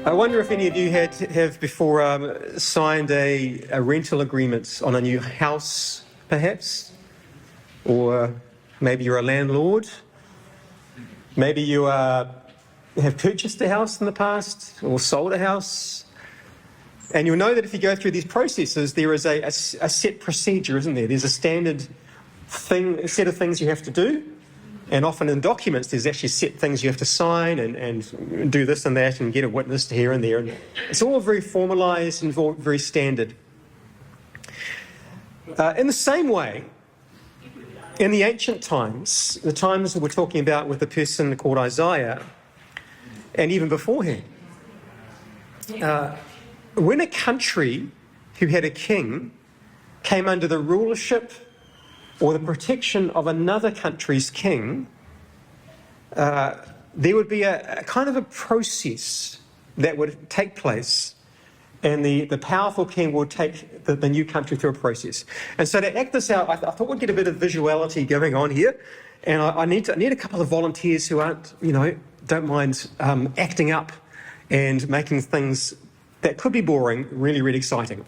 I wonder if any of you have before signed a rental agreement on a new house, perhaps, or maybe you're a landlord. Maybe you have purchased a house in the past or sold a house. And you'll know that if you go through these processes, there is a set procedure, isn't there? There's a standard set of things you have to do. And often in documents, there's actually set things you have to sign and do this and that and get a witness here and there. And it's all very formalised and very standard. In the same way, in the ancient times, the times that we're talking about with the person called Isaiah, and even beforehand, when a country who had a king came under the rulership or the protection of another country's king, there would be a kind of a process that would take place, and the powerful king would take the new country through a process. And so to act this out, I thought we'd get a bit of visuality going on here, and I need a couple of volunteers who don't mind acting up and making things that could be boring really, really exciting.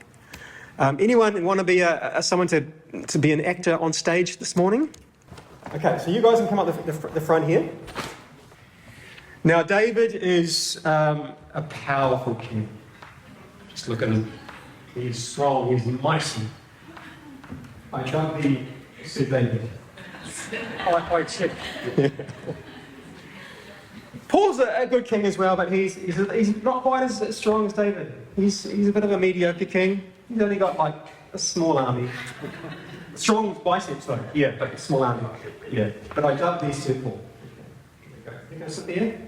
Anyone want to be someone to be an actor on stage this morning? Okay, so you guys can come up the front here. Now, David is a powerful king. Just look at him. He's strong, he's mighty. I can't be Sir David. I check. Paul's a good king as well, but he's not quite as strong as David. He's a bit of a mediocre king. He's only got like a small army. Strong biceps though, yeah, but a small army. Yeah, but I doubt these two Paul. Okay. You going to sit there?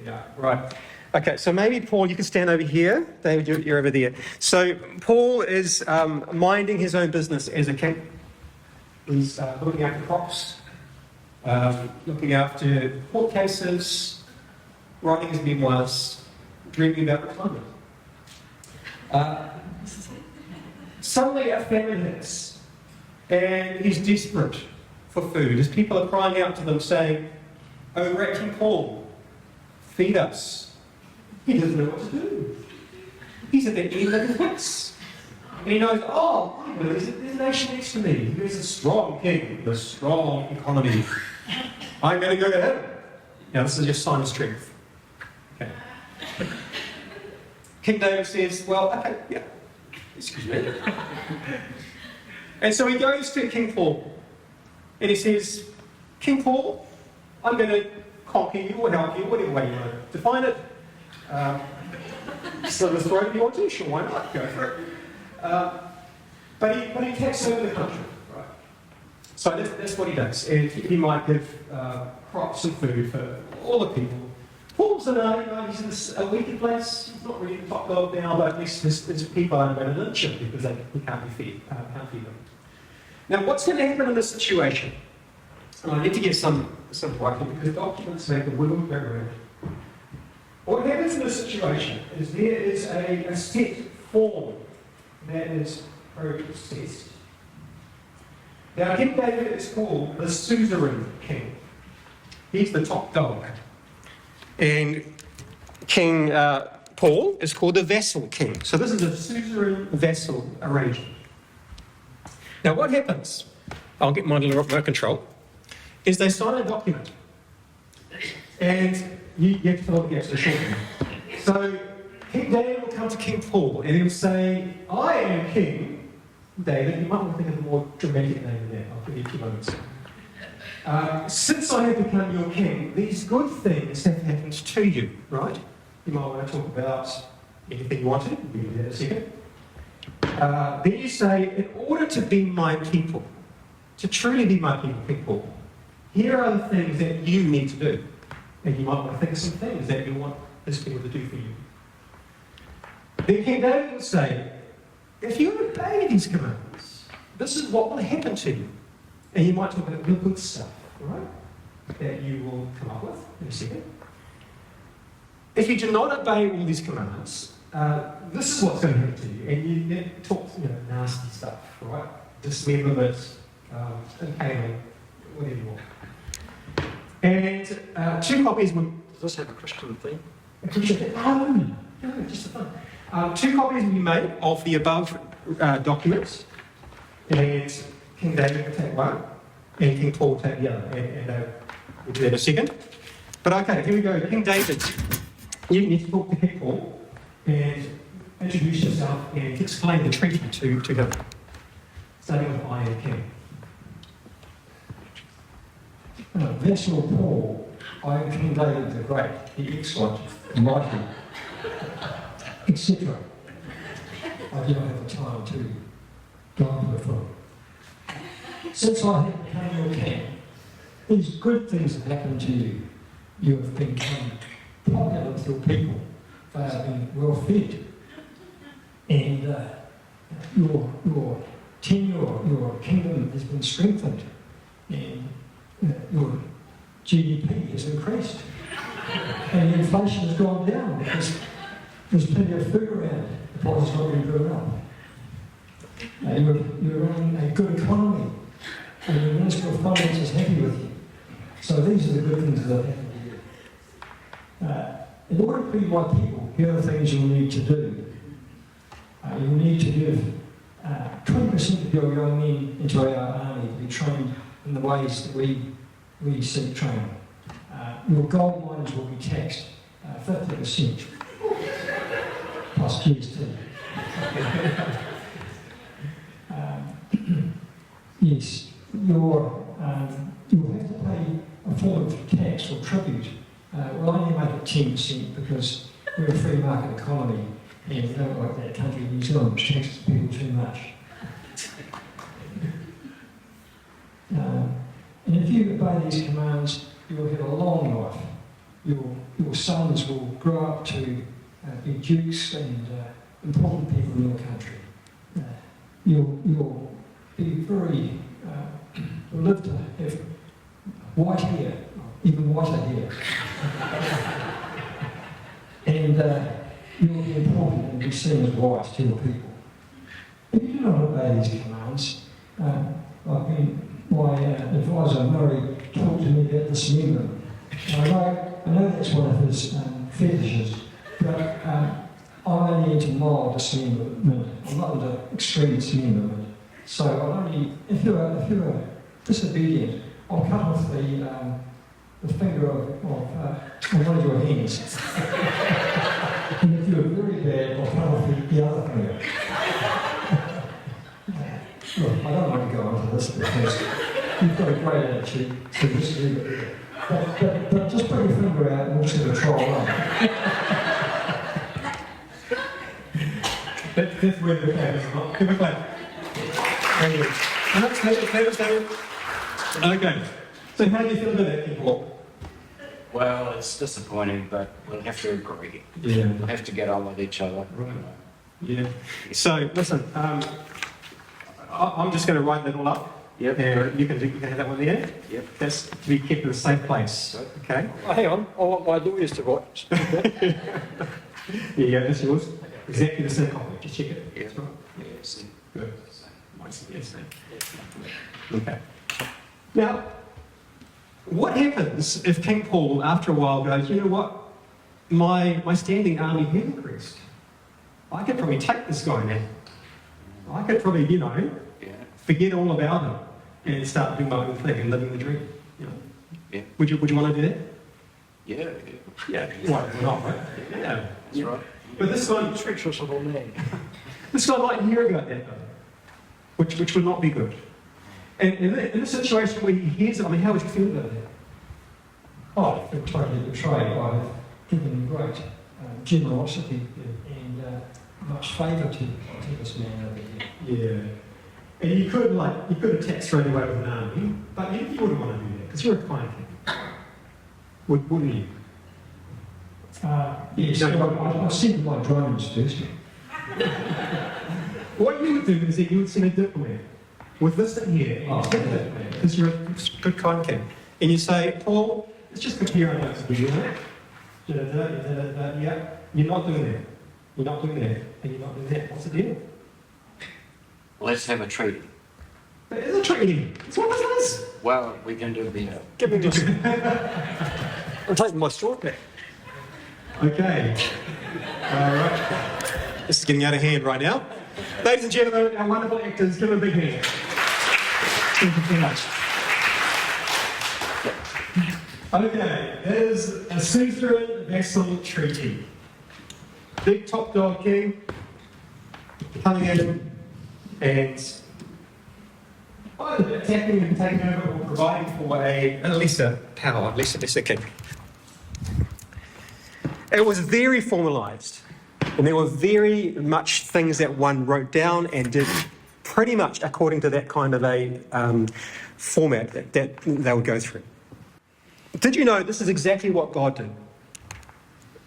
Yeah, right. Okay, so maybe Paul, you can stand over here. David, you're over there. So Paul is minding his own business as a king. He's looking after crops, looking after court cases, writing his memoirs, dreaming about retirement. Suddenly a famine hits, and he's desperate for food as people are crying out to them saying, "Oh, great King Paul, feed us." He doesn't know what to do. He's at the end of his wits. And he knows, there's a nation next to me. There's a strong king with a strong economy. I'm going to go to him. Now, this is your sign of strength. Okay. King David says, excuse me. And so he goes to King Paul, and he says, "King Paul, I'm going to conquer you or help you, whatever way you want to define it. Slit his throat if you want to, sure, why not? Go for it." But he takes over the country, right? So that's what he does. And he might give crops and food for all the people. Paul's he's in a weaker place. He's not really the top dog now, but at least there's people aren't going to lynch him because he can't feed them. Now, what's going to happen in this situation? And I need to give some writing because documents make a wiggle go around. What happens in this situation is there is a set form that is processed. Now, King David is called the suzerain king. He's the top dog. And King Paul is called the vassal king. So this is a suzerain-vassal arrangement. Now, what happens, I'll get my little remote control, is they sign a document. And you have to fill out the gaps, So King David will come to King Paul and he'll say, "I am King David." You might want to think of a more dramatic name than that. I'll give you a few moments. "Since I have become your king, these good things have happened to you," right? You might want to talk about anything you wanted. We'll do that in a second. Then you say, "In order to be my people, to truly be my people, here are the things that you need to do." And you might want to think of some things that you want this people to do for you. Then King David will say, "If you obey these commands, this is what will happen to you." And you might talk about the good stuff, right? That you will come up with in a second. If you do not obey all these commands, this is what's going to happen to you. And you talk, nasty stuff, right? Dismemberment, impaling, whatever you want. And 2 copies. Does this have a Christian theme? appreciate it. Oh, no, just for fun. 2 copies will be made of the above documents, and King David will take one, and King Paul will take the other, and we'll do that in a second. But okay, here we go. King David, you need to talk to King Paul and introduce yourself and explain the treaty to him, starting with I am King. Vessel Paul, I am King David the Great, the excellent, the mighty, etc. I do not have the time to go on to the front. Since I have become your king, these good things have happened to you. You have become popular with your people. They have been well fed. And your tenure, your kingdom has been strengthened. And your GDP has increased. And the inflation has gone down because there's plenty of food around. The price is not really going up. You're running a good economy. And the Minister of Finance is happy with you. So these are the good things that have happened to you. In order to be my people, here are the things you'll need to do. You'll need to give 20% of your young men into our army to be trained in the ways that we seek training. Your gold mines will be taxed 50% plus GST. Yes, you'll have to pay a form of tax or tribute. We'll only make it 10% because we're a free market economy and we don't like that country, New Zealand, which taxes people too much. And if you obey these commands, you will have a long life. Your sons will grow up to be dukes and important people in your country. You'll be very, you'll live to have white hair, even whiter hair. And you'll be important and be seen as wise to your people. If you do not obey these commands, my advisor Murray talked to me about dismemberment. I know that's one of his fetishes, but I'm only into mild dismemberment. I'm not into extreme dismemberment. So I'll only, if you're disobedient, I'll cut off the finger of one of your hands. And if you're very bad, I'll cut off the other finger. Look, I don't want to go on to this because you've got a great attitude, so just leave it there. But just put your finger out and we'll see the trial run. That's where the clap is not. Give a clap. Thank you. Okay. So how do you feel about that, people? Well, it's disappointing, but we'll have to agree. Yeah. We'll have to get on with each other. Right. Yeah. So listen, I'm just going to write that all up. Yep. You can have that one there. Yep. That's to be kept in a safe place. Okay. Oh, hang on, I want my lawyers to write. There you go. That's yours. Exactly the same copy. Just check it. Yeah. That's right. Yes. Good. Yes. Okay. Now, what happens if King Paul, after a while, goes, you know what? My standing army has increased. I could probably take this guy now. I could probably, Yeah. forget all about him and start doing my own thing and living the dream. Yeah. Would you want to do that? Yeah. Yeah. Why not, right? Yeah. That's right. But this guy, Treacherous little man. this guy might hear about that, though, which would not be good. And in a situation where he hears it, I mean, how would you feel about that? Oh, I feel totally betrayed. I've given him great generosity and much favour to this man over here. Yeah. And you could attack straight away with an army, but you wouldn't want to do that because you're a kind king. Wouldn't you? Yes, I'll send my drones first. What you would do is that you would send a diplomat with this in here, because you're a good kind king, and you say, Paul, let's just compare our notes. Yeah, you're not doing that. You're not doing that, and you're not doing that. What's the deal? Let's have a treaty. But it's a treaty. It's what this is. Well, we can do better. Give me this. I'm taking my sword back. Okay. All right. This is getting out of hand right now. Ladies and gentlemen, our wonderful actors, give them a big hand. Thank you very much. Okay, there's a suzerain vassal treaty. Big top dog king coming in and either attacking and taking over or providing for a lesser power, lesser king. It was very formalised, and there were very much things that one wrote down and did pretty much according to that kind of a format that they would go through. Did you know this is exactly what God did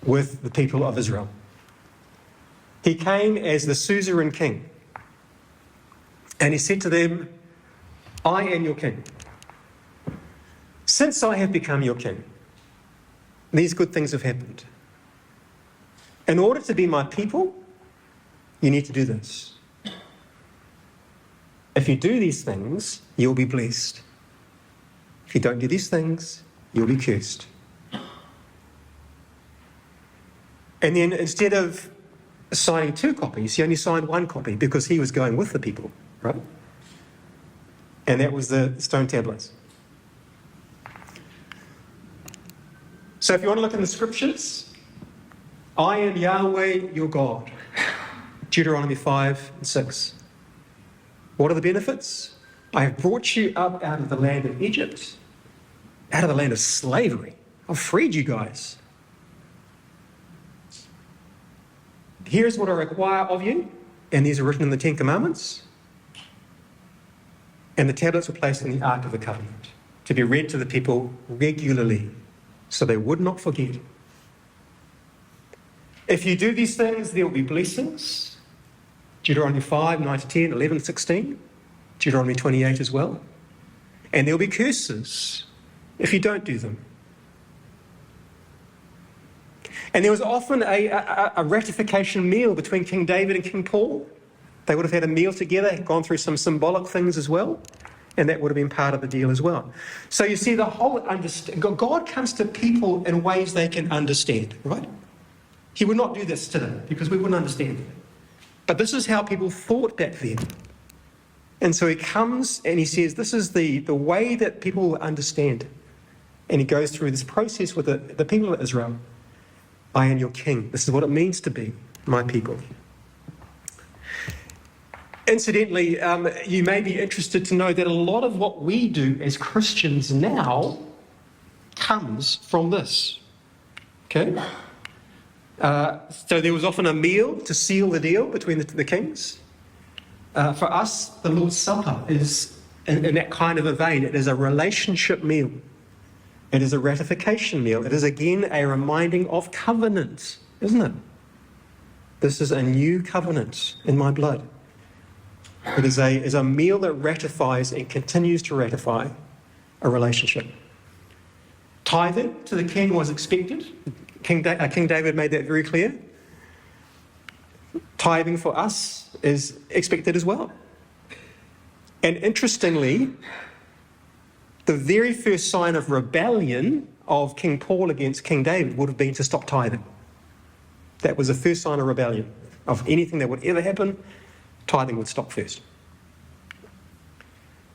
with the people of Israel? He came as the suzerain king, and he said to them, I am your king. Since I have become your king, these good things have happened. In order to be my people, you need to do this. If you do these things, you'll be blessed. If you don't do these things, you'll be cursed. And then instead of signing 2 copies, he only signed 1 copy because he was going with the people, right? And that was the stone tablets. So if you want to look in the scriptures, I am Yahweh your God. Deuteronomy 5 and 6. What are the benefits? I have brought you up out of the land of Egypt, out of the land of slavery. I've freed you guys. Here's what I require of you, and these are written in the 10 Commandments. And the tablets were placed in the Ark of the Covenant to be read to the people regularly so they would not forget. If you do these things, there will be blessings. Deuteronomy 5, 9 to 10, 11, 16. Deuteronomy 28 as well. And there will be curses if you don't do them. And there was often a ratification meal between King David and King Paul. They would have had a meal together, gone through some symbolic things as well, and that would have been part of the deal as well. So you see, the whole God comes to people in ways they can understand, right? He would not do this to them because we wouldn't understand it. But this is how people thought back then. And so he comes and he says, this is the way that people will understand. And he goes through this process with the people of Israel. I am your king. This is what it means to be my people. Incidentally, you may be interested to know that a lot of what we do as Christians now comes from this. Okay? So there was often a meal to seal the deal between the kings. For us, the Lord's Supper is in that kind of a vein. It is a relationship meal. It is a ratification meal. It is again a reminding of covenant, isn't it? This is a new covenant in my blood. It is a meal that ratifies and continues to ratify a relationship. Tithing to the king was expected. King David made that very clear. Tithing for us is expected as well. And interestingly, the very first sign of rebellion of King Paul against King David would have been to stop tithing. That was the first sign of rebellion. Of anything that would ever happen, tithing would stop first.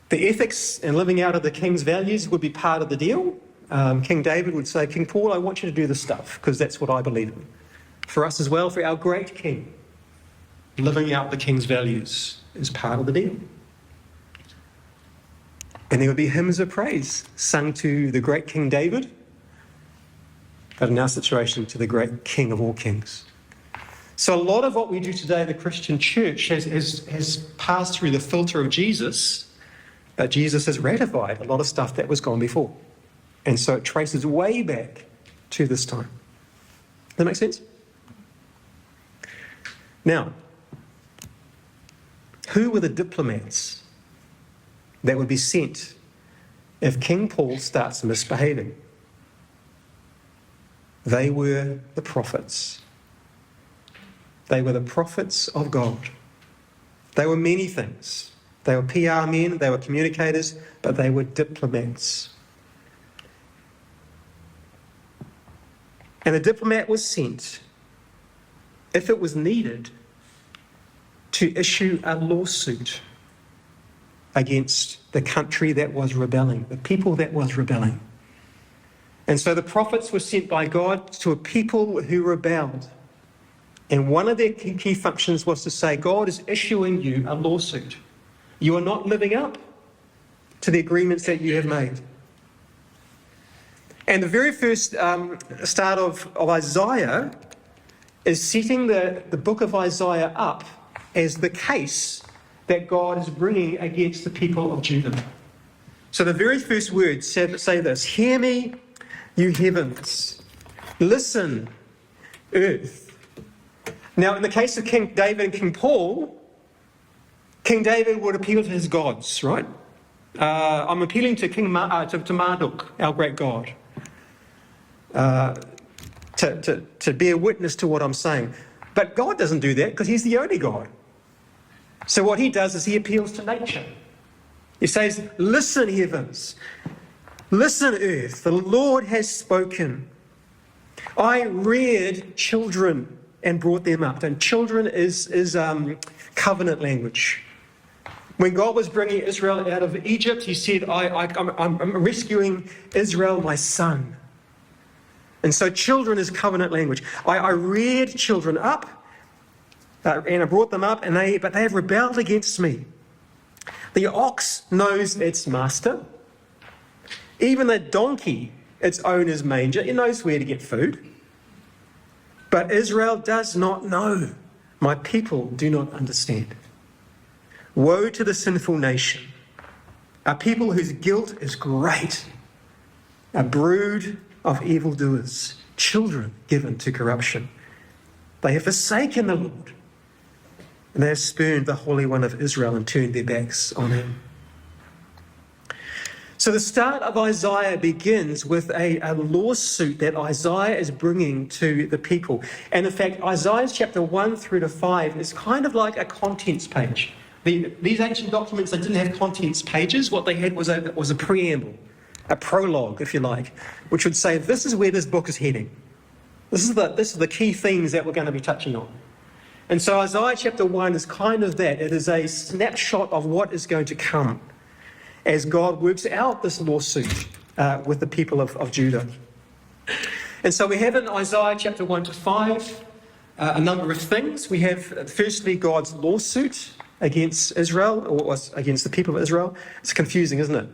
The ethics and living out of the king's values would be part of the deal. King David would say, King Paul, I want you to do this stuff because that's what I believe in. For us as well, for our great king, living out the king's values is part of the deal. And there would be hymns of praise sung to the great King David, but in our situation to the great King of all kings. So a lot of what we do today, the Christian church, has passed through the filter of Jesus, but Jesus has ratified a lot of stuff that was gone before. And so it traces way back to this time. Does that make sense? Now, who were the diplomats that would be sent if King Paul starts misbehaving? They were the prophets. They were the prophets of God. They were many things. They were PR men, they were communicators, but they were diplomats. And the diplomat was sent, if it was needed, to issue a lawsuit against the country that was rebelling, the people that was rebelling. And so the prophets were sent by God to a people who rebelled. And one of their key functions was to say, God is issuing you a lawsuit. You are not living up to the agreements that you have made. And the very first start of Isaiah is setting the book of Isaiah up as the case that God is bringing against the people of Judah. So the very first words say this: "Hear me, you heavens. Listen, earth." Now, in the case of King David and King Paul, King David would appeal to his gods, right? I'm appealing to to Marduk, our great God, to bear witness to what I'm saying. But God doesn't do that because he's the only God. So what he does is he appeals to nature. He says, "Listen, heavens. Listen, earth. The Lord has spoken. I reared children and brought them up." And children is covenant language. When God was bringing Israel out of Egypt, he said, I'm rescuing Israel, my son. And so children is covenant language. I reared children up, and I brought them up, but they have rebelled against me. The ox knows its master. Even the donkey, its owner's manger, it knows where to get food. But Israel does not know. My people do not understand. Woe to the sinful nation, a people whose guilt is great, a brood of evildoers, children given to corruption. They have forsaken the Lord, and they have spurned the Holy One of Israel and turned their backs on him. So the start of Isaiah begins with a lawsuit that Isaiah is bringing to the people. And in fact, Isaiah chapter 1 through to 5 is kind of like a contents page. These ancient documents, they didn't have contents pages. What they had was a preamble, a prologue, if you like, which would say, this is where this book is heading. This is the key themes that we're going to be touching on. And so Isaiah chapter 1 is kind of that. It is a snapshot of what is going to come as God works out this lawsuit with the people of Judah. And so we have in Isaiah chapter 1 to 5 a number of things. We have, firstly, God's lawsuit against Israel, or against the people of Israel. It's confusing, isn't it?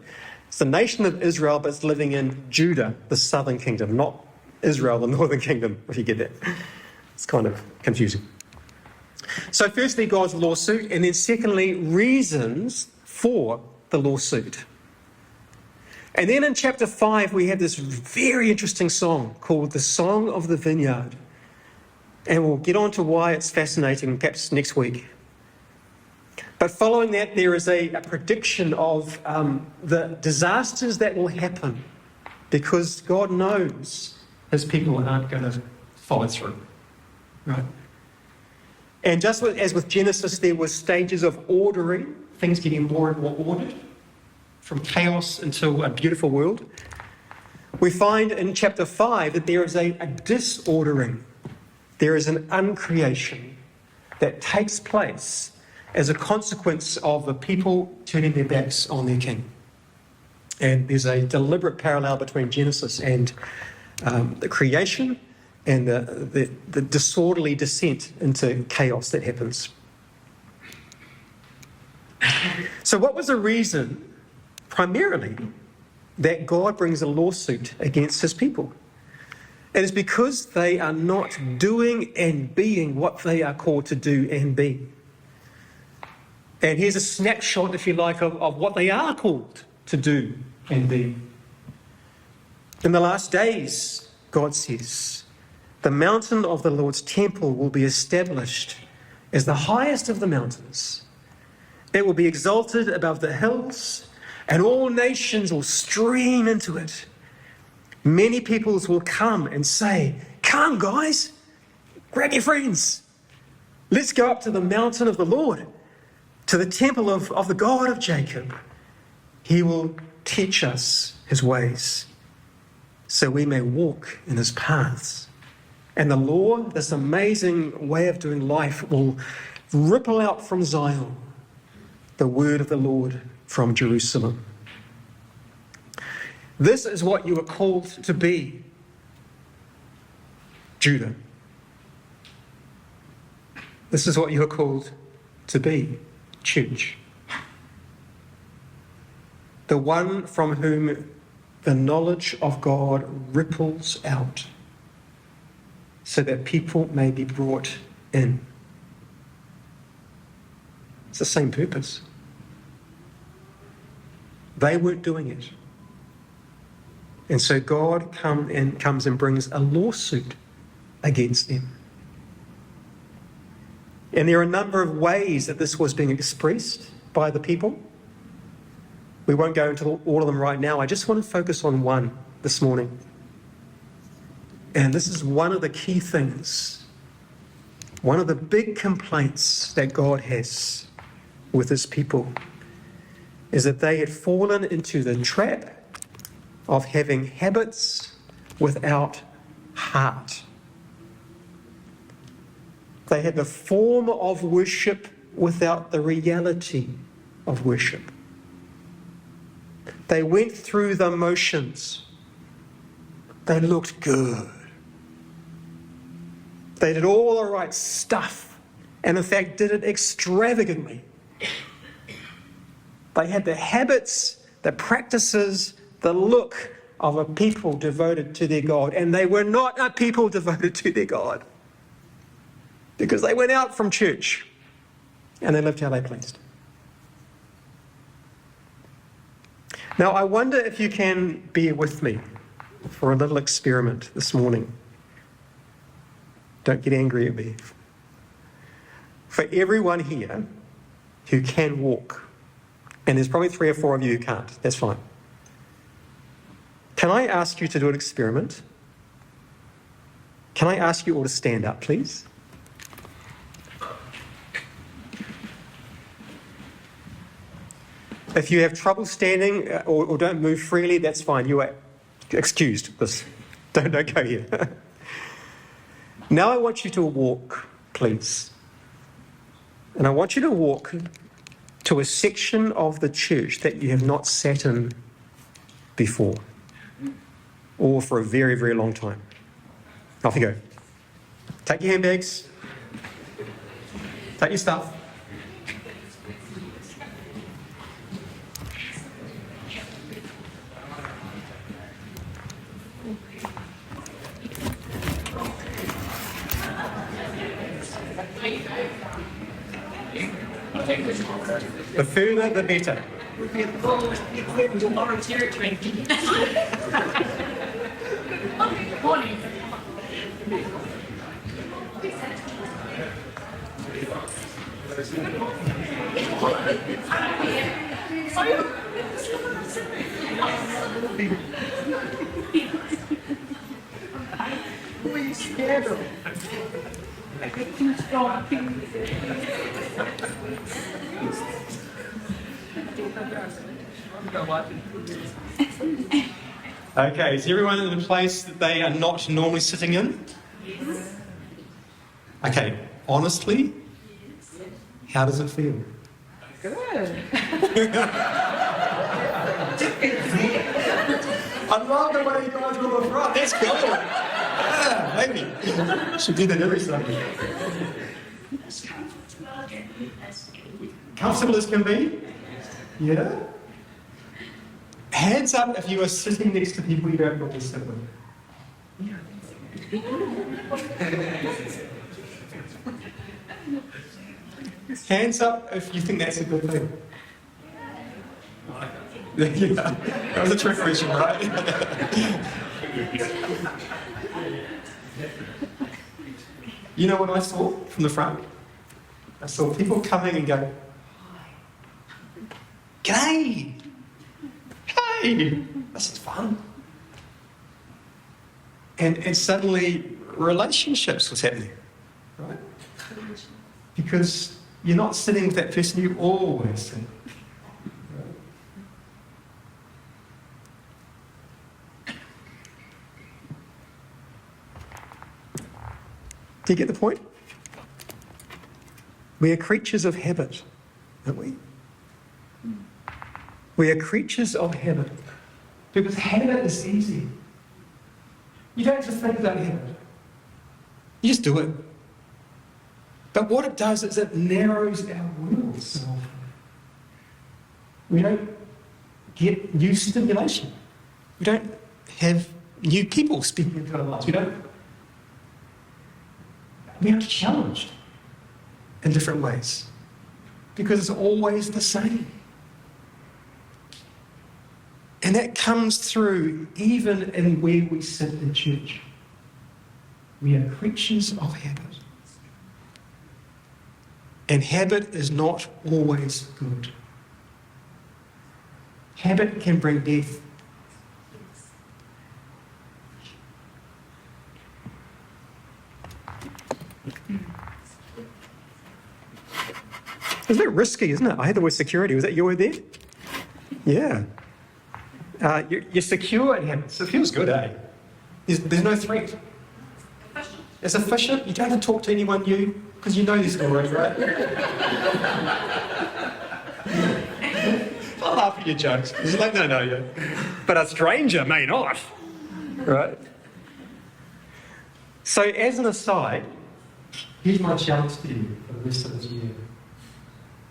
It's the nation of Israel, but it's living in Judah, the southern kingdom, not Israel, the northern kingdom, if you get that. It's kind of confusing. So firstly, God's lawsuit, and then secondly, reasons for the lawsuit. And then in chapter 5, we have this very interesting song called the Song of the Vineyard. And we'll get on to why it's fascinating perhaps next week. But following that, there is a prediction of the disasters that will happen because God knows his people aren't going to follow through. Right? And just as with Genesis, there were stages of ordering, things getting more and more ordered, from chaos into a beautiful world. We find in chapter 5 that there is a disordering. There is an uncreation that takes place as a consequence of the people turning their backs on their king. And there's a deliberate parallel between Genesis and the creation and the disorderly descent into chaos that happens. So what was the reason, primarily, that God brings a lawsuit against his people? It is because they are not doing and being what they are called to do and be. And here's a snapshot, if you like, of what they are called to do and be. In the last days, God says, the mountain of the Lord's temple will be established as the highest of the mountains. It will be exalted above the hills, and all nations will stream into it. Many peoples will come and say, "Come, guys, grab your friends. Let's go up to the mountain of the Lord, to the temple of the God of Jacob. He will teach us his ways, so we may walk in his paths." And the law, this amazing way of doing life, will ripple out from Zion, the word of the Lord from Jerusalem. This is what you are called to be, Judah. This is what you are called to be, church. The one from whom the knowledge of God ripples out so that people may be brought in. It's the same purpose. They weren't doing it. And so God comes and brings a lawsuit against them. And there are a number of ways that this was being expressed by the people. We won't go into all of them right now. I just want to focus on one this morning. And this is one of the key things, one of the big complaints that God has with his people, is that they had fallen into the trap of having habits without heart. They had the form of worship without the reality of worship. They went through the motions. They looked good. They did all the right stuff, and in fact did it extravagantly. They had the habits, the practices, the look of a people devoted to their God, and they were not a people devoted to their God, because they went out from church and they lived how they pleased. Now, I wonder if you can bear with me for a little experiment this morning. Don't get angry at me. For everyone here who can walk, and there's probably 3 or 4 of you who can't, that's fine. Can I ask you to do an experiment? Can I ask you all to stand up, please? If you have trouble standing or don't move freely, that's fine. You are excused. Don't go here. Now I want you to walk, please. And I want you to walk to a section of the church that you have not sat in before, or for a very, very long time. Off you go. Take your handbags. Take your stuff. The further, the better. Were you scared of it? Okay, is everyone in a place that they are not normally sitting in? Okay, honestly, how does it feel? Good. I love the way you guys are on the front. That's cool. Yeah, maybe. Should do that every Sunday. Comfortable as can be? Yeah? Hands up if you are sitting next to people you don't normally sit with. Hands up if you think that's a good thing. Yeah, that was a trick question, right? You know what I saw from the front? I saw people coming and going, "G'day! Hey! This is fun." And suddenly relationships was happening, right? Because you're not sitting with that person you always see. Do you get the point? We are creatures of habit, aren't we? We are creatures of habit. Because habit is easy. You don't just think about habit. You just do it. But what it does is it narrows our world so often. We don't get new stimulation. We don't have new people speaking into our lives. We are challenged in different ways because it's always the same. And that comes through even in where we sit in church. We are creatures of habit. And habit is not always good. Habit can bring death. It's a bit risky, isn't it? I had the word security. Was that your word there? Yeah. You're secure in habits. It feels good, eh? There's no threat. It's efficient. You don't have to talk to anyone new because you know this already, right? I laugh at your jokes. It's like, no. But a stranger may not. Right? So, as an aside, here's my challenge to you for the rest of this year.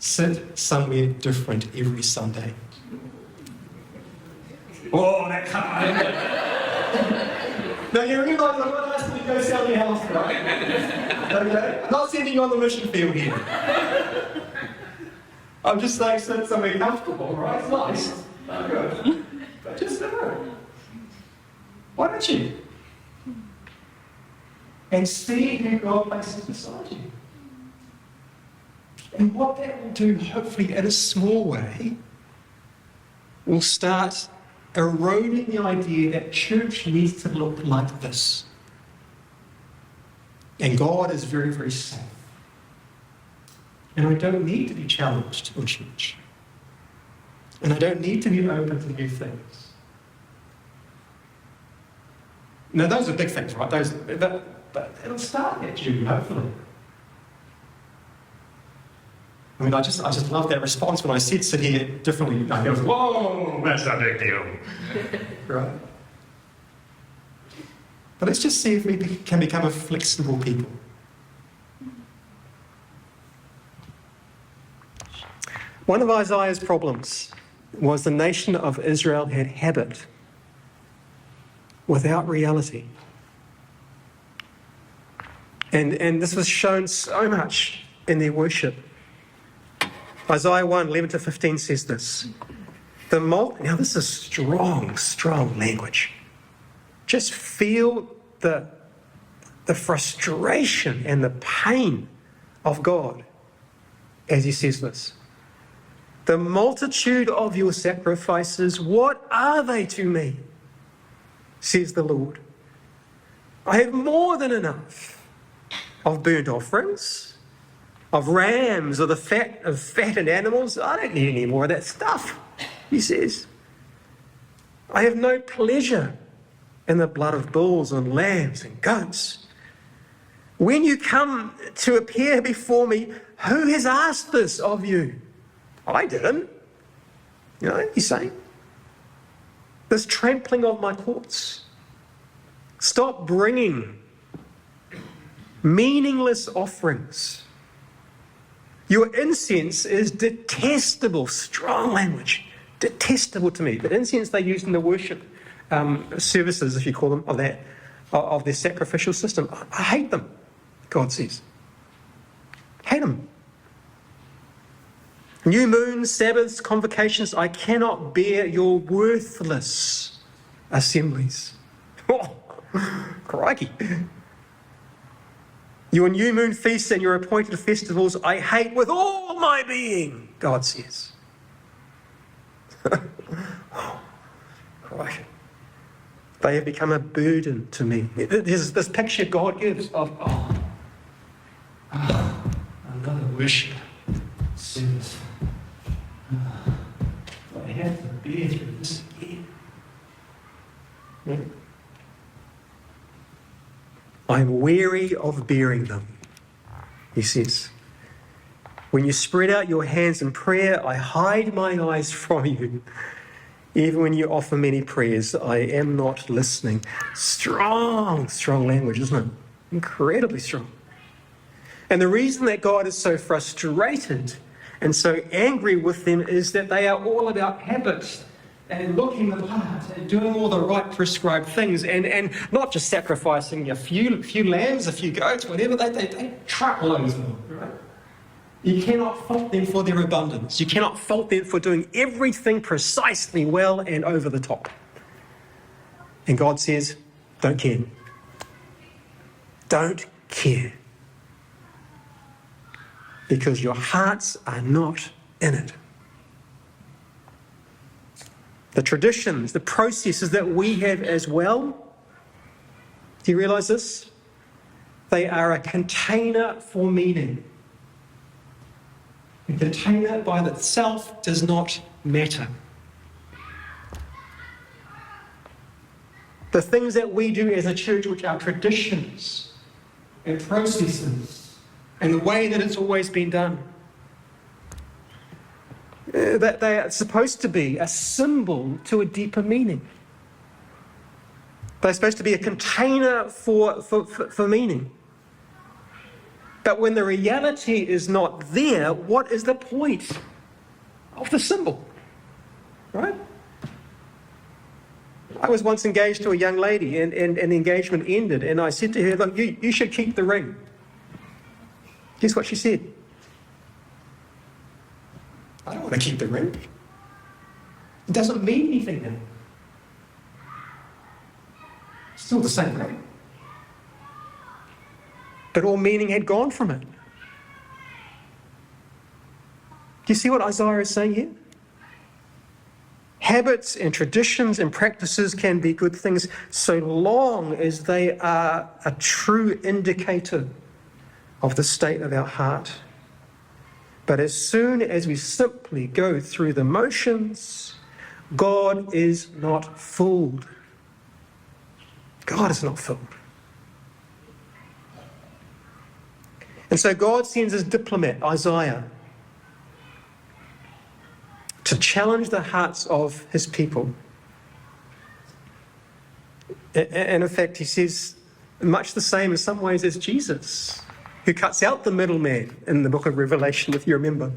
Sit somewhere different every Sunday. Oh, that can't. Now you realise I'm not asking you to go sell your house, right? Okay? I'm not sending you on the mission field here. I'm just saying sit somewhere comfortable, right? It's nice. Good. But just why don't you? And see who God places beside you. And what that will do, hopefully in a small way, will start eroding the idea that church needs to look like this. And God is very, very safe. And I don't need to be challenged in church. And I don't need to be open to new things. Now, those are big things, right? But it'll start at you, hopefully. I mean, I just love that response when I said sit here differently. It goes, whoa, that's a big deal. Right? But let's just see if we can become a flexible people. One of Isaiah's problems was the nation of Israel had habit without reality. And this was shown so much in their worship. Isaiah 1, 11 to 15 says this. Now this is strong language. Just feel the frustration and the pain of God as he says this. The multitude of your sacrifices, what are they to me? Says the Lord. I have more than enough of burnt offerings, of rams, or the fat of fattened animals. I don't need any more of that stuff, he says. I have no pleasure in the blood of bulls and lambs and goats. When you come to appear before me, who has asked this of you? I didn't. You know, he's saying. This trampling of my courts. Stop bringing meaningless offerings. Your incense is detestable, strong language, detestable to me. The incense they used in the worship services, if you call them, of their sacrificial system, I hate them, God says. Hate them. New moons, Sabbaths, convocations, I cannot bear your worthless assemblies. Oh, crikey. Your new moon feasts and your appointed festivals I hate with all my being, God says. Oh, crikey. They have become a burden to me. There's this picture God gives of, another worship service. I have to bear through this again. I am weary of bearing them, he says. When you spread out your hands in prayer, I hide my eyes from you. Even when you offer many prayers, I am not listening. Strong language, isn't it? Incredibly strong. And the reason that God is so frustrated and so angry with them is that they are all about habits and looking the part and doing all the right prescribed things and not just sacrificing a few lambs, a few goats, whatever, they truckloads of them, right? You cannot fault them for their abundance. You cannot fault them for doing everything precisely well and over the top. And God says, don't care. Don't care. Because your hearts are not in it. The traditions, the processes that we have as well, do you realise this? They are a container for meaning. The container by itself does not matter. The things that we do as a church, which are traditions and processes and the way that it's always been done, that they are supposed to be a symbol to a deeper meaning. They're supposed to be a container for meaning. But when the reality is not there, what is the point of the symbol? Right? I was once engaged to a young lady and the engagement ended and I said to her, look, you should keep the ring. Guess what she said? I don't want to keep the ring. It doesn't mean anything then. It's still the same ring. But all meaning had gone from it. Do you see what Isaiah is saying here? Habits and traditions and practices can be good things so long as they are a true indicator of the state of our heart. But as soon as we simply go through the motions, God is not fooled. God is not fooled. And so God sends his diplomat, Isaiah, to challenge the hearts of his people. And in fact, he says much the same in some ways as Jesus, who cuts out the middleman in the book of Revelation, if you remember.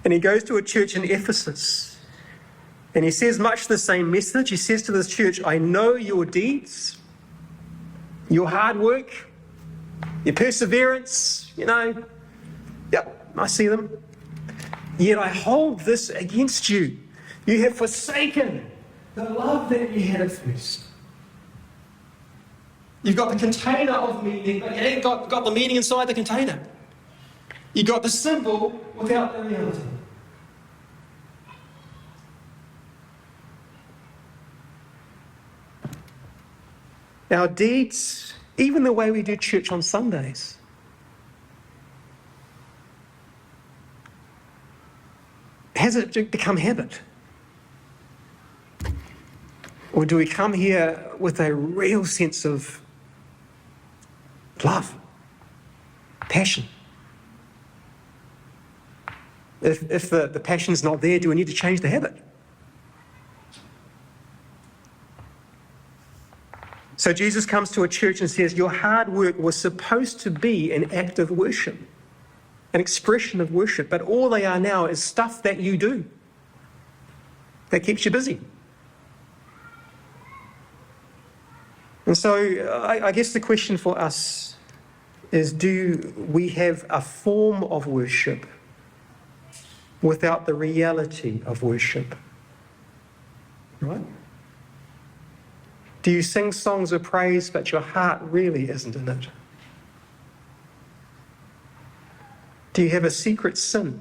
And he goes to a church in Ephesus. And he says much the same message. He says to this church, I know your deeds, your hard work, your perseverance, yep, I see them. Yet I hold this against you. You have forsaken the love that you had at first. You've got the container of meaning, but you ain't got the meaning inside the container. You got the symbol without the reality. Our deeds, even the way we do church on Sundays, has it become habit? Or do we come here with a real sense of love, passion? If the passion's not there, do we need to change the habit? So Jesus comes to a church and says, your hard work was supposed to be an act of worship, an expression of worship, but all they are now is stuff that you do that keeps you busy. And so I guess the question for us is, do we have a form of worship without the reality of worship? Right? Do you sing songs of praise, but your heart really isn't in it? Do you have a secret sin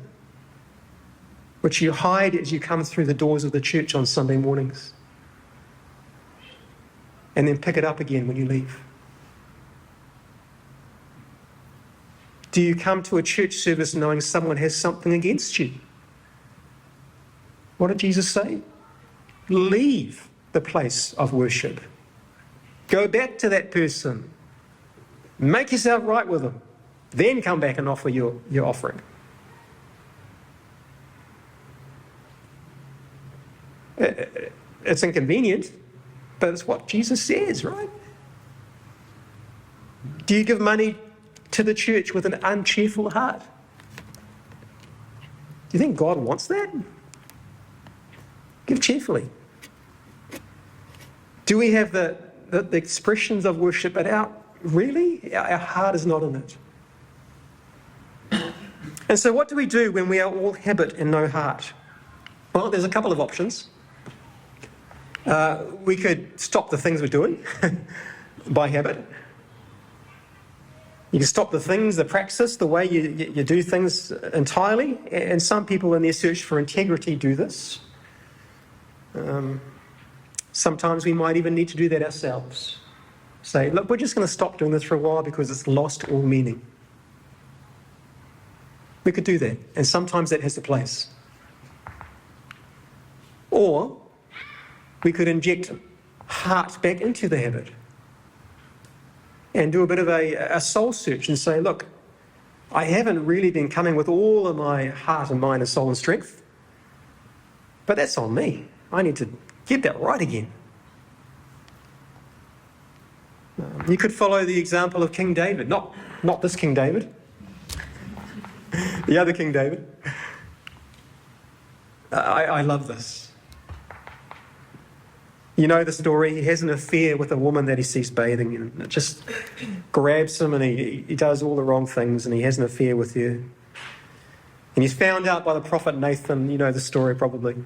which you hide as you come through the doors of the church on Sunday mornings and then pick it up again when you leave? Do you come to a church service knowing someone has something against you? What did Jesus say? Leave the place of worship. Go back to that person Make yourself right with them. Then come back and offer your offering. It's inconvenient, but it's what Jesus says, right? Do you give money to the church with an uncheerful heart? Do you think God wants that? Give cheerfully. Do we have the expressions of worship, but really, our heart is not in it? And so what do we do when we are all habit and no heart? Well, there's a couple of options. We could stop the things we're doing by habit. You can stop the things, the praxis, the way you do things entirely. And some people in their search for integrity do this. Sometimes we might even need to do that ourselves. Say, look, we're just going to stop doing this for a while because it's lost all meaning. We could do that. And sometimes that has a place. Or we could inject heart back into the habit and do a bit of a soul search and say, look, I haven't really been coming with all of my heart and mind and soul and strength, but that's on me. I need to get that right again. You could follow the example of King David, not this King David, the other King David. I love this. You know the story. He has an affair with a woman that he sees bathing, and it just grabs him, and he does all the wrong things, and he has an affair with her. And he's found out by the prophet Nathan, you know the story probably,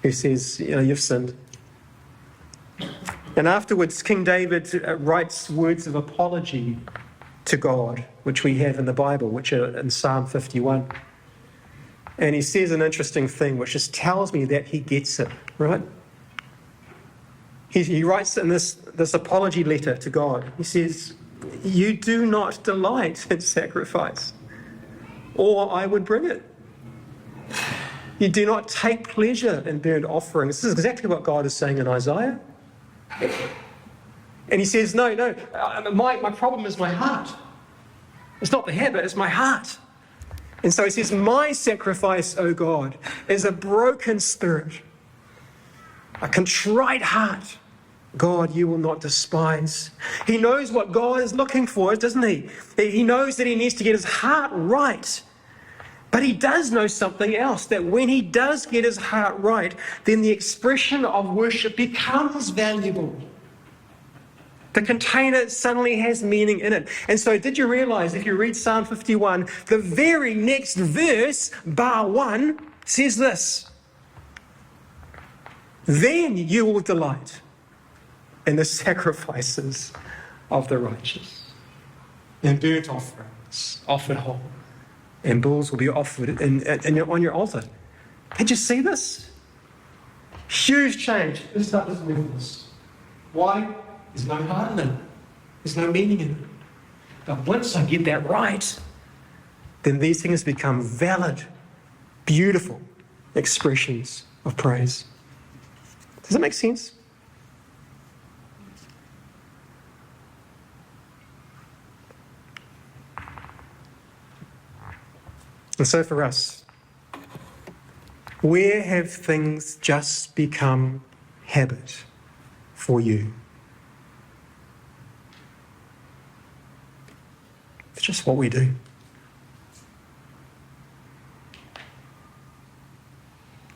who says, you've sinned. And afterwards, King David writes words of apology to God, which we have in the Bible, which are in Psalm 51. And he says an interesting thing, which just tells me that he gets it, right? He writes in this apology letter to God, he says, you do not delight in sacrifice, or I would bring it. You do not take pleasure in burnt offerings. This is exactly what God is saying in Isaiah. And he says, no, my problem is my heart. It's not the habit, it's my heart. And so he says, my sacrifice, O God, is a broken spirit, a contrite heart. God, you will not despise. He knows what God is looking for, doesn't he? He knows that he needs to get his heart right. But he does know something else, that when he does get his heart right, then the expression of worship becomes valuable. The container suddenly has meaning in it. And so did you realize, if you read Psalm 51, the very next verse, bar 1, says this: then you will delight in the sacrifices of the righteous, and burnt offerings offered whole, and bulls will be offered on your altar. Did you see this? Huge change. This stuff doesn't move this. Why? There's no heart in it. There's no meaning in it. But once I get that right, then these things become valid, beautiful expressions of praise. Does that make sense? And so for us, where have things just become habit for you? It's just what we do.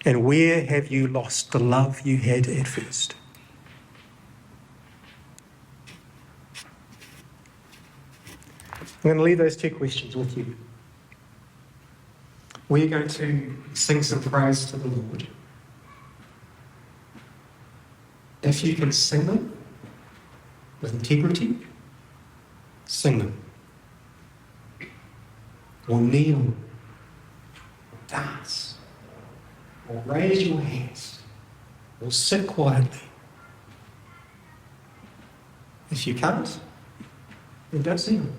And where have you lost the love you had at first? I'm going to leave those two questions with you. We're going to sing some praise to the Lord. If you can sing them with integrity, sing them. Or kneel, or dance, or raise your hands, or sit quietly. If you can't, then don't sing them.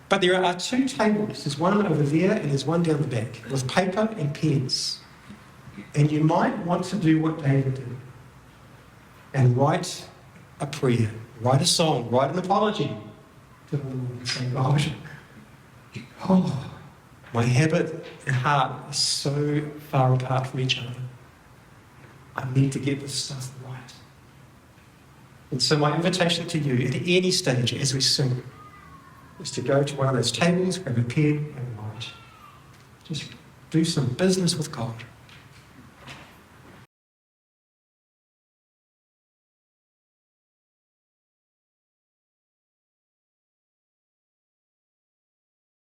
But there are two tables. There's one over there and there's one down the back with paper and pens. And you might want to do what David did and write a prayer, write a song, write an apology to the Lord and say, Lord, oh, my habit and heart are so far apart from each other. I need to get this stuff right. And so my invitation to you at any stage as we sing is to go to one of those tables, grab a pen and write. Just do some business with God.